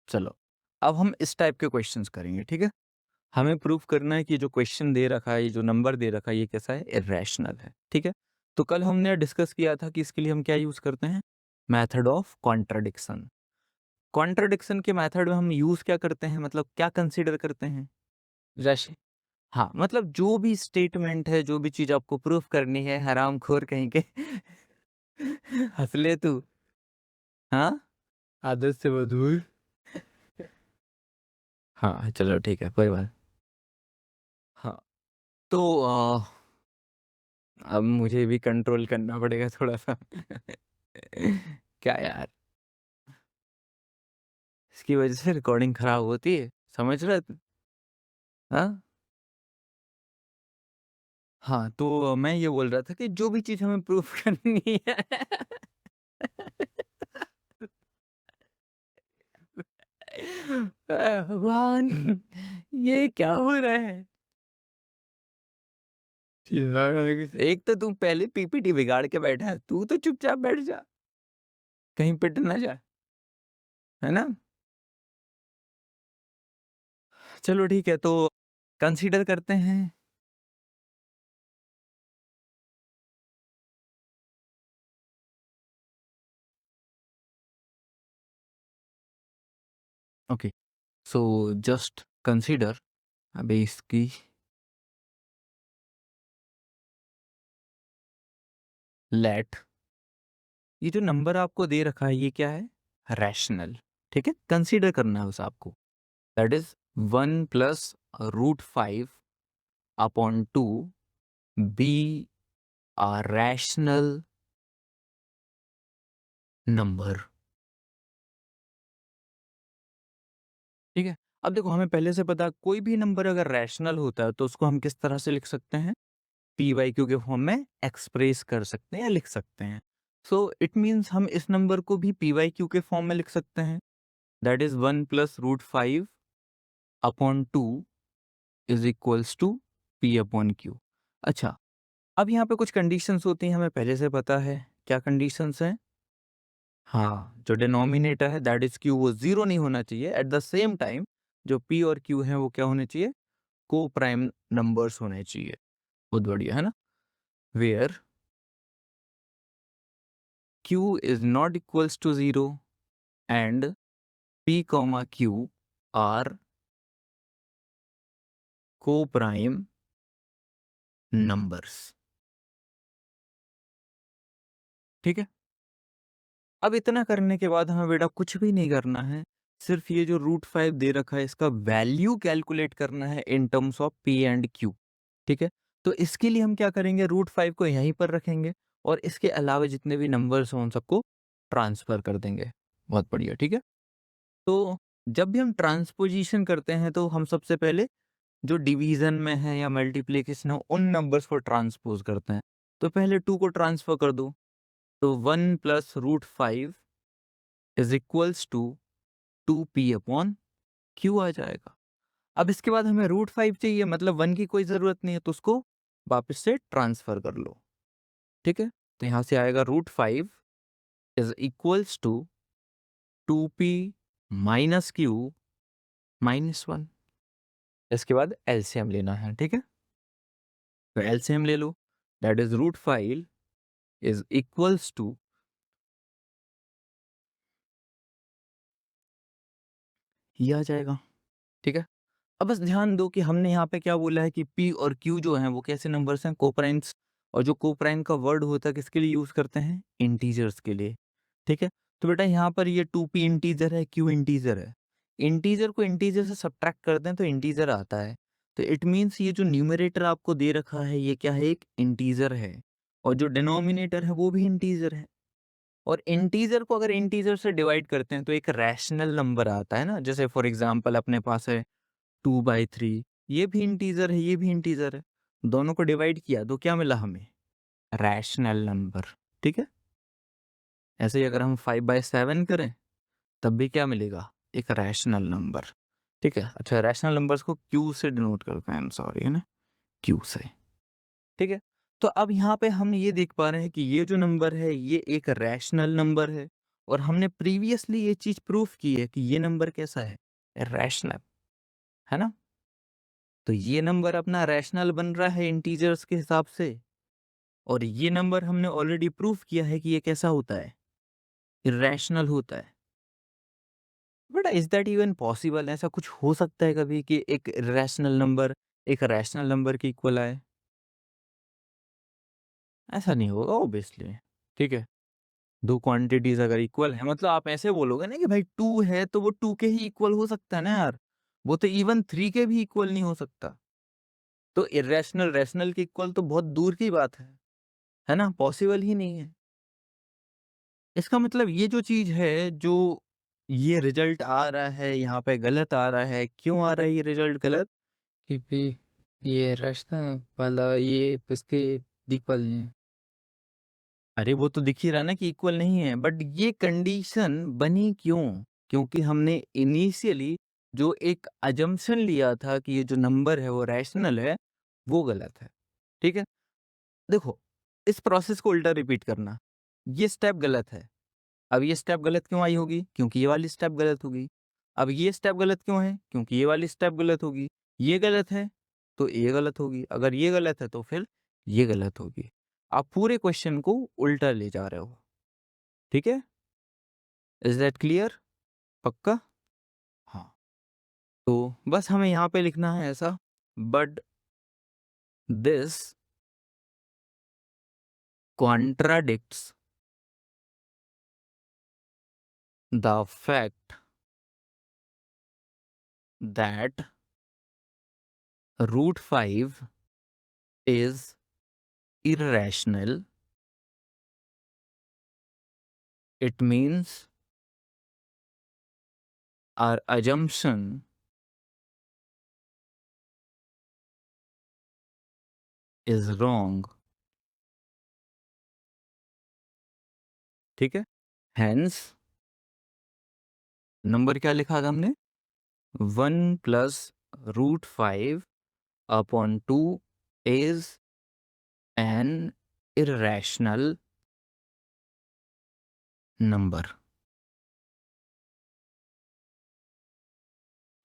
चलो, अब हम इस टाइप के क्वेश्चंस करेंगे, ठीक है? हमें प्रूव करना है कि जो क्वेश्चन दे रखा है, ये जो नंबर दे रखा है, ये कैसा है? इर्रेशनल है, ठीक है? तो कल हमने डिस्कस किया था कि इसके लिए हम क्या यूज़ करते हैं? Method of contradiction. कॉन्ट्रडिक्शन के मेथड में हम यूज़ क्या करते हैं? मतलब क्या कंसीडर करते हैं? जैसे हाँ, मतलब जो भी स्टेटमेंट है, जो भी चीज़ आपको प्रूफ करनी है, हरामखोर कहीं के हँस ले तू, हाँ? आदत से वो दूर। हाँ, चलो ठीक है, कोई बात। हाँ, तो अब मुझे भी कंट्रोल करना पड़ेगा थोड़ा-सा। क्या यार, इसकी वजह से रिकॉर्डिंग खराब होती है, समझ रहा है तू? हाँ? हाँ, तो मैं ये बोल रहा था कि जो भी चीज़ हमें प्रूफ करनी है। भगवान! ये क्या हो रहा है? एक तो तू पहले पीपीटी बिगाड़ के बैठा है, तू तो चुपचाप बैठ जा, कहीं पिट ना जाए, है ना? चलो ठीक है, तो कंसीडर करते हैं। ओके, सो जस्ट कंसीडर अभी इसकी लेट ये जो नंबर आपको दे रखा है ये क्या है? रैशनल, ठीक है? कंसीडर करना है उसे आपको। That is 1 plus root 5 upon 2 be a rational number, ठीक है? अब देखो हमें पहले से पता है कोई भी नंबर अगर रैशनल होता है तो उसको हम किस तरह से लिख सकते हैं? पी बाई क्यू के फॉर्म में एक्सप्रेस कर सकते हैं या लिख सकते हैं। सो इट मीन्स हम इस नंबर को भी पी बाई क्यू के फॉर्म में लिख सकते हैं। That is 1 plus root 5 upon 2 is equals to P upon Q. अच्छा, अब यहाँ पे कुछ कंडीशंस होती हैं हमें पहले से पता है। क्या कंडीशंस हैं? हाँ, जो डिनोमिनेटर है दैट इज़ क्यू वो 0 नहीं होना चाहिए। एट द सेम टाइम जो पी और क्यू हैं वो क्या होने चाहिए? को-प्राइम नंबर्स होने चाहिए। बहुत बढ़िया, है ना? Where Q is not equals to 0 and P, Q are co-prime numbers, ठीक है? अब इतना करने के बाद हमें बेटा कुछ भी नहीं करना है, सिर्फ ये जो रूट 5 दे रखा है इसका वैल्यू कैलकुलेट करना है in terms of P and Q, ठीक है? तो इसके लिए हम क्या करेंगे, रूट 5 को यहीं पर रखेंगे और इसके अलावा जितने भी नंबर्स हों उन सबको ट्रांसफर कर देंगे। बहुत बढ़िया, ठीक है? तो जब भी हम ट्रांसपोज़िशन करते हैं तो हम सबसे पहले जो डिवीज़न में है या मल्टीप्लिकेशन है उन नंबर्स को ट्रांसपोज़ करते हैं। तो पहले 2 को ट्रांसफ़र कर दो, तो 1 plus root 5 is equals to 2p upon q आ जाएगा। अब इसके बाद हमें रूट 5 चाहिए मतलब 1 की कोई ज़रूरत नहीं है तो उसको वापस से ट्रांसफ़र कर लो, ठीक है? तो यहाँ से आएगा root 5 is equals to 2p minus q minus 1। इसके बाद एलसीएम लेना है, ठीक है? तो एलसीएम ले लो, that is root 5 is equals to ये आ जाएगा, ठीक है? अब बस ध्यान दो कि हमने यहाँ पे क्या बोला है कि P और Q जो हैं वो कैसे नंबर्स हैं? कोप्राइम्स। और जो कोप्राइम का वर्ड होता है किसके लिए यूज़ करते हैं? इंटीजर्स के लिए, ठीक है? तो बेटा यहाँ पर ये 2p इंटीजर है, Q इंटीजर है। इंटीजर को इंटीजर से सब्ट्रैक्ट करते हैं तो इंटीजर आता है। तो इट मीन्स ये जो न्यूमरेटर आपको दे रखा है ये क्या है? एक इंटीजर है और जो डिनोमिनेटर है वो भी इंटीजर है। और इंटीजर को अगर इंटीजर से डिवाइड करते हैं तो एक रैशनल नंबर आता है ना, जैसे फॉर एग्जांपल अपने पास है 2/3, ये भी इंटीजर है, ये भी इंटीजर है। दोनों को डिवाइड किया तो क्या मिला हमें? रैशनल नंबर, ठीक है? ऐसे ही अगर हम 5/7 करें तब भी क्या मिलेगा? एक रैशनल नंबर, ठीक है? अच्छा, रैशनल नंबर्स को क्यू से डिनोट करते हैं, आई एम सॉरी, है ना? क्यू से, ठीक है? तो अब यहाँ पे हम ये देख पा रहे हैं कि ये जो नंबर है ये एक रैशनल नंबर है और हमने प्रीवियसली ये चीज़ प्रूफ की है कि ये नंबर कैसा है? रैशनल, है ना? तो ये नंबर अपना रैशनल बन रहा है इंटीजर्स के हिसाब से और ये नंबर हमने ऑलरेडी प्रूफ किया है कि ये कैसा होता है? इर्रेशनल होता है। But is that even possible? ऐसा कुछ हो सकता है कभी कि एक इर्रेशनल नंबर एक रैशनल नंबर के इक्वल आए? ऐसा नहीं होगा ऑब्वियसली, ठीक है? 2 क्वांटिटीज़ अगर इक्वल हैं मतलब आप ऐसे बोलोगे ना कि भाई 2 है तो वो 2 के ही इक्वल हो सकता है ना यार। वो तो इवन 3 के भी इक्वल नहीं हो सकता। तो इर्रेशनल रैशनल के इक्वल तो बहुत दूर की बात है ना? पॉसिबल ही नहीं है। इसका मतलब ये जो चीज़ है, जो ये रिज़ल्ट आ रहा है यहाँ पे गलत आ रहा है, क्यों आ रहा है ये रिज़ल्ट गलत? क्योंकि ये रास्ता वाला ये इसके इक्वल नहीं है। अरे वो तो दिख ही रहा है ना कि इक्वल नहीं है, बट ये कंडीशन बनी क्यों? क्योंकि हमने इनिशियली जो एक असम्पशन लिया था कि ये जो नंबर है वो रैशनल है, वो गलत है। ठीक है? देखो, इस प्रोसेस को उल्टा रिपीट करना, ये स्टेप गलत है। अब ये स्टेप गलत क्यों आई होगी? क्योंकि ये वाली स्टेप गलत होगी। अब ये स्टेप गलत क्यों है? क्योंकि ये वाली स्टेप गलत होगी। ये गलत है, तो ये गलत होगी। अगर ये गलत है, तो फिर ये गलत होगी। आप पूरे क्वेश्चन को उल्टा ले जा रहे हो। ठीक है? Is that clear? पक्का? हाँ। तो बस हमें यहाँ पे लिखना है ऐसा, but this contradicts the fact that √5 is irrational. It means our assumption is wrong. ठीक है? Hence, नंबर क्या लिखा था हमने? 1 plus √5 upon 2 is an irrational number.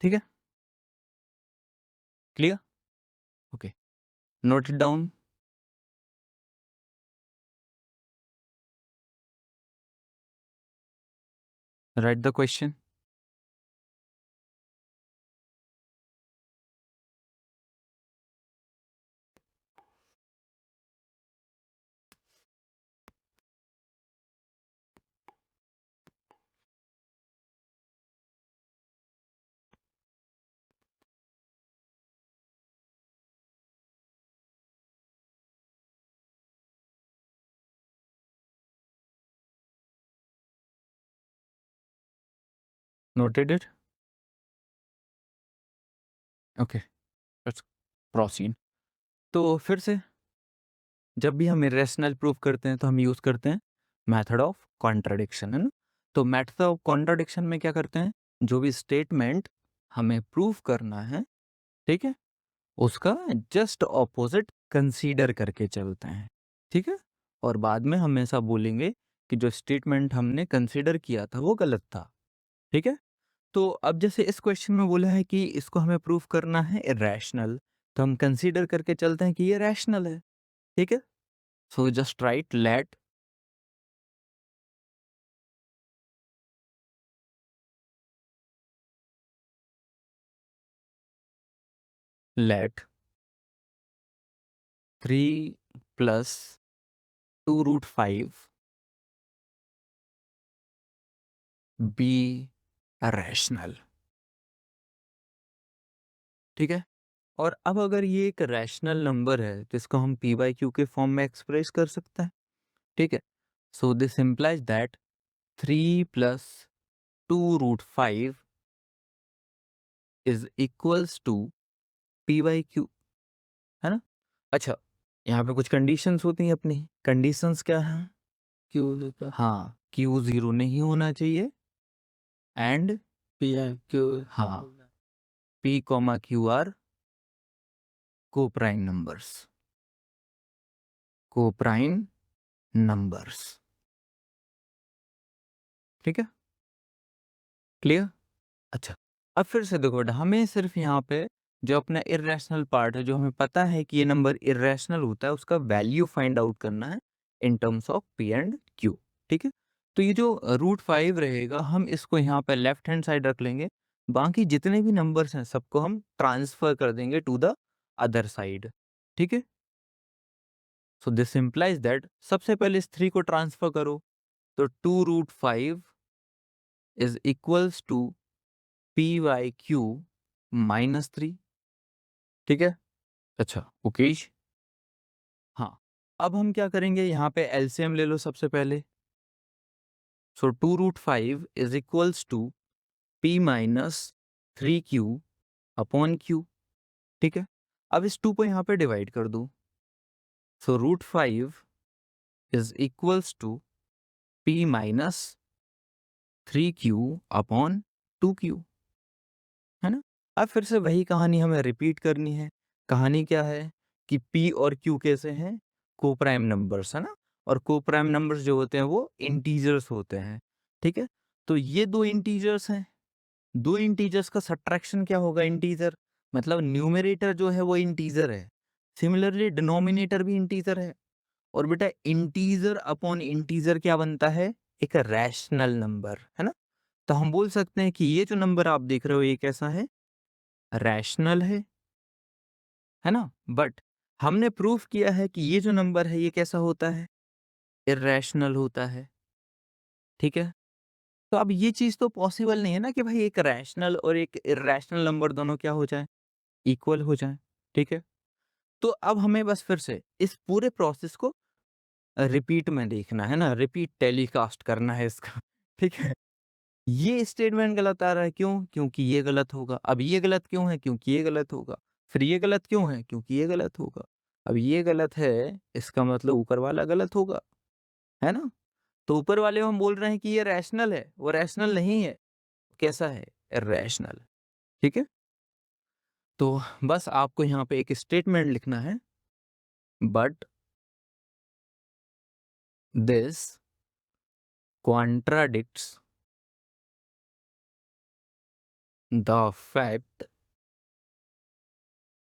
ठीक है? Clear? Okay. Note it down. Write the question. Noted it? Okay. Let's proceed. तो फिर से जब भी हम इरेशनल प्रूफ करते हैं तो हम यूज़ करते हैं मेथड ऑफ कॉन्ट्रडिक्शन, है ना? तो मेथड ऑफ कॉन्ट्रडिक्शन में क्या करते हैं? जो भी स्टेटमेंट हमें प्रूफ करना है, ठीक है? उसका जस्ट ऑपोजिट कंसीडर करके चलते हैं, ठीक है? और बाद में हम ऐसा बोलेंगे कि जो स्टेटमेंट हमने कंसीडर किया था वो गलत था, ठीक है? तो अब जैसे इस क्वेश्चन में बोला है कि इसको हमें प्रूफ करना है इरेशनल, तो हम कंसीडर करके चलते हैं कि ये रैशनल है, ठीक है? So just right let 3 plus 2 √5 be rational, ठीक है? और अब अगर ये एक रैशनल नंबर है तो इसको हम पी बाई क्यू के फॉर्म में एक्सप्रेस कर सकते हैं, ठीक है? So this implies that 3 plus 2 √5 is equals to P by Q, है ना? अच्छा, यहाँ पे कुछ कंडीशंस होती हैं अपनी। कंडीशंस क्या हैं? क्यों लिखा हाँ, क्यू 0 नहीं होना चाहिए एंड पी है क्यों हाँ, P comma Q R coprime numbers, coprime numbers, ठीक है? क्लियर? अच्छा, अब फिर से देखो बेटा, हमें सिर्फ़ यहाँ पे जो अपना इर्रेशनल पार्ट है, जो हमें पता है कि ये नंबर इर्रेशनल होता है, उसका वैल्यू फाइंड आउट करना है in terms of P and Q, ठीक है? तो ये जो रूट 5 रहेगा, हम इसको यहाँ पे लेफ्ट हैंड साइड रख लेंगे, बाकी जितने भी नंबर्स हैं, सबको हम ट्रांसफ़र कर देंगे टू द अदर साइड, ठीक है? सो दिस इम्प्लाइज़ दैट सबसे पहले इस 3 को ट्रांसफ़र करो, तो 2 root 5 is equals to P by Q minus 3, ठीक है? अच्छा, ओकेश। हाँ, अब हम क्या करेंगे, यहाँ पे एलसीएम ले लो सबसे पहले। So 2 root 5 is equals to P minus 3 Q upon Q, ठीक है? अब इस 2 को यहाँ पे डिवाइड कर दो। So root 5 is equals to P minus 3 Q upon 2 Q, है ना? अब फिर से वही कहानी हमें रिपीट करनी है। कहानी क्या है कि P और Q कैसे हैं? को-प्राइम नंबर्स, है ना? और को-प्राइम नंबर्स जो होते हैं वो इंटीजर्स होते हैं, ठीक है? तो ये 2 इंटीजर्स हैं, 2 इंटीजर्स का सब्ट्रैक्शन क्या होगा इंटीजर? मतलब न्यूमरेटर जो है वो इंटीजर है। सिमिलरली डिनोमिनेटर भी इंटीजर है। और बेटा इंटीजर अपॉन इंटीजर क्या बनता है? एक रैशनल नंबर, है ना? तो हम बोल सकते हैं कि ये जो नंबर आप देख रहे हो ये कैसा है? रैशनल है ना? बट हमने प्रूफ किया है कि ये जो नंबर है ये कैसा होता है? इर्रेशनल होता है, ठीक है? तो अब ये चीज़ तो पॉसिबल नहीं है ना कि भाई एक रैशनल और एक इर्रेशनल नंबर दोनों क्या हो जाएँ? इक्वल हो जाएँ, ठीक है? तो अब हमें बस फिर से इस पूरे प्रोसेस को रिपीट में देखना है ना, रिपीट टेलीकास्ट करना है इसका, ठीक है? ये स्टेटमेंट गलत आ रहा है, क्यों? क्योंकि ये गलत होगा। अब ये गलत क्यों है? क्योंकि ये गलत होगा। फिर ये गलत क्यों है? क्योंकि ये गलत होगा। अब ये गलत है, इसका मतलब ऊपर वाला गलत होगा, है ना? तो ऊपर वाले को हम बोल रहे हैं कि ये रैशनल है, वो रैशनल नहीं है। कैसा है? इर्रेशनल, ठीक है? तो बस आपको यहाँ पे एक स्टेटमेंट लिखना है, but this contradicts the fact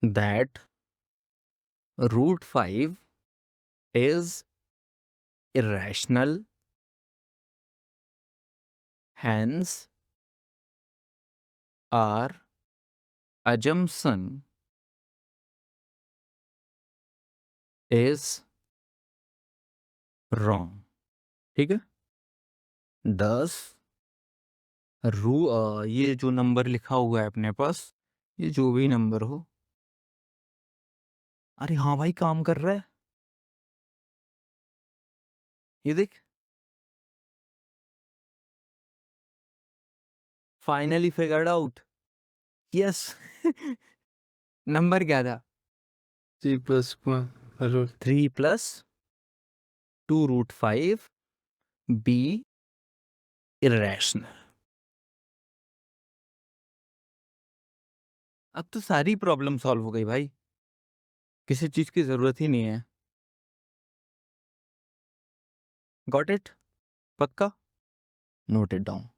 that root 5 is irrational, hence our assumption is wrong, ठीक है? thus ये जो नंबर लिखा हुआ है अपने पास, ये जो भी नंबर हो, अरे हाँ भाई काम कर रहा है, ये देख, finally figured out, yes. Number क्या था? 3 plus 1 root 3 plus 2 root 5 be irrational. अब तो सारी प्रॉब्लम सॉल्व हो गई भाई, किसी चीज की जरूरत ही नहीं है। Got it? पक्का? Note it down.